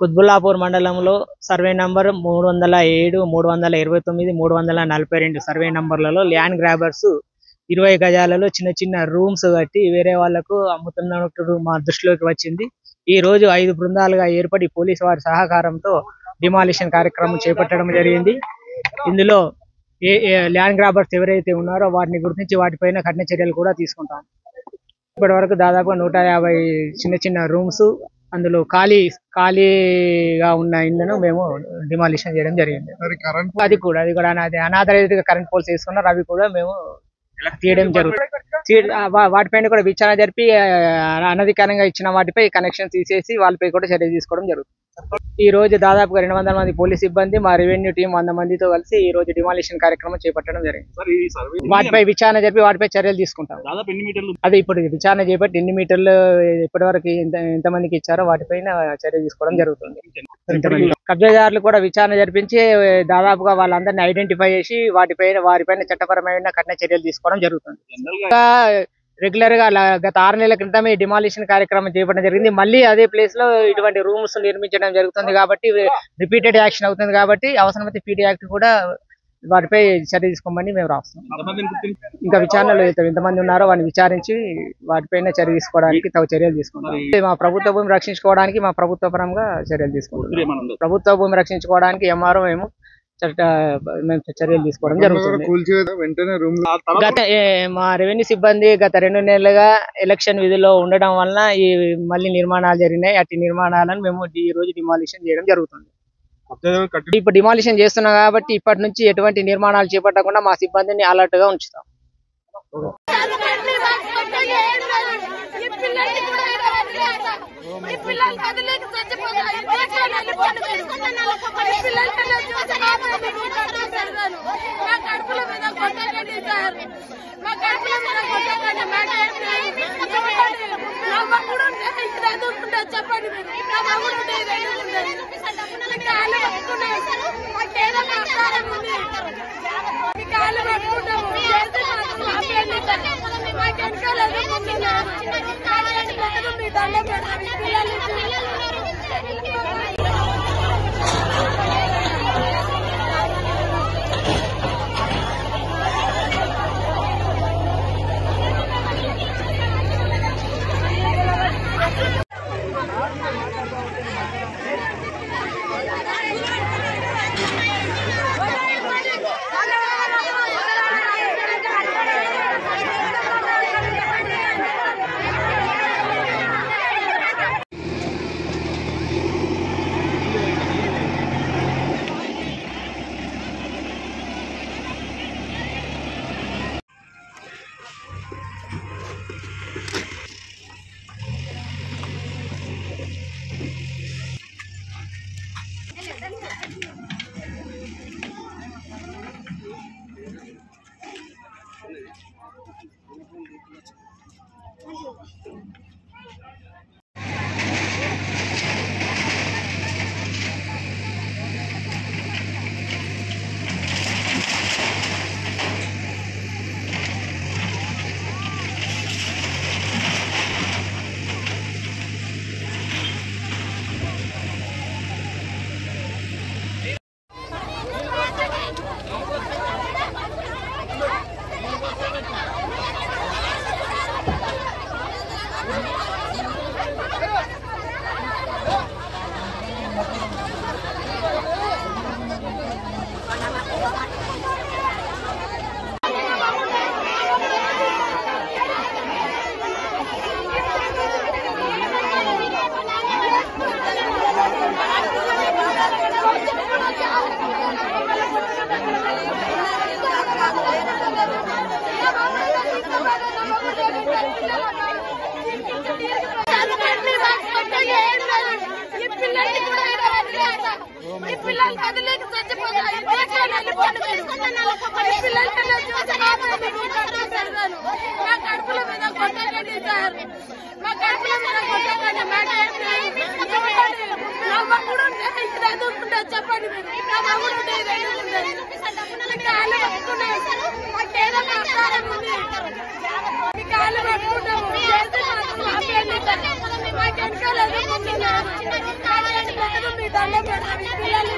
కుత్బుల్లాపూర్ మండలంలో survey number 307, 329, 342 survey నంబర్లలో land grabbers 20 గజాలలో చిన్న చిన్న రూమ్స్ కట్టి వేరే వాళ్లకు అమ్ముతున్నట్టు మా దృష్టిలోకి వచ్చింది. ఈ రోజు 5 బృందాలుగా ఏర్పడి పోలీసు వారి సహకారంతో డిమాలిషన్ కార్యక్రమం చేపట్టడం జరిగింది. ఇందులో ల్యాండ్ గ్రాబర్స్ ఎవరైతే ఉన్నారో వాటిని గుర్తించి వాటిపైన కఠిన చర్యలు కూడా తీసుకుంటాం. ఇప్పటి వరకు దాదాపుగా 150 చిన్న చిన్న రూమ్స్, అందులో ఖాళీగా ఉన్న ఇళ్లను మేము డిమాలిషన్ చేయడం జరిగింది. అది కూడా అనాథరైజ్డ్ కరెంట్ పోల్స్ వేసుకున్నారు, అవి కూడా మేము తీయడం జరుగుతుంది. వాటిపైన కూడా విచారణ జరిపి అనధికారంగా ఇచ్చిన వాటిపై కనెక్షన్ తీసేసి వాళ్ళపై కూడా చర్య తీసుకోవడం జరుగుతుంది. ఈ రోజు దాదాపుగా 200 మంది పోలీస్ సిబ్బంది, మా రెవెన్యూ టీం 100 మందితో కలిసి ఈ రోజు డిమాలిషన్ కార్యక్రమం చేపట్టడం జరిగింది. వాటిపై విచారణ జరిపి వాటిపై చర్యలు తీసుకుంటాం. అదే ఇప్పుడు విచారణ చేపట్టి ఎన్ని మీటర్లు ఇప్పటి వరకు ఎంత మందికి ఇచ్చారో వాటిపైన చర్య తీసుకోవడం జరుగుతుంది. కబ్జాదారులు కూడా విచారణ జరిపించి దాదాపుగా వాళ్ళందరినీ ఐడెంటిఫై చేసి వారిపైన చట్టపరమైన కఠిన చర్యలు తీసుకోవడం జరుగుతుంది. రెగ్యులర్ గా గత 6 నెలల క్రితమే డిమాలిషన్ కార్యక్రమం చేపట్టడం జరిగింది. మళ్ళీ అదే ప్లేస్ లో ఇటువంటి రూమ్స్ నిర్మించడం జరుగుతుంది కాబట్టి రిపీటెడ్ యాక్షన్ అవుతుంది కాబట్టి అవసరమైతే పీడీ యాక్ట్ కూడా వాటిపై చర్య తీసుకోమని మేము రాస్తున్నాం. ఇంకా విచారణలో ఎంతమంది ఉన్నారో వాటిని విచారించి వాటిపైన చర్య తీసుకోవడానికి తగు చర్యలు తీసుకుంటాం. మా ప్రభుత్వ భూమి రక్షించుకోవడానికి మా ప్రభుత్వ పరంగా చర్యలు తీసుకుంటాం. ప్రభుత్వ భూమి రక్షించుకోవడానికి ఎంఆర్ఓ మేము చర్యలు తీసుకోవడం జరుగుతుంది. మా రెవెన్యూ సిబ్బంది గత 2 నెలలుగా ఎలక్షన్ విధిలో ఉండడం వలన ఈ మళ్ళీ నిర్మాణాలు జరిగినాయి. అట్టి నిర్మాణాలను మేము ఈ రోజు డిమాలిషన్ చేయడం జరుగుతుంది. ఇప్పుడు డిమాలిషన్ చేస్తున్నాం కాబట్టి ఇప్పటి నుంచి ఎటువంటి నిర్మాణాలు చేపట్టకుండా మా సిబ్బందిని అలర్ట్ గా ఉంచుతాం. చెప్పండి మీ దండం పెడతాం. పిల్లలు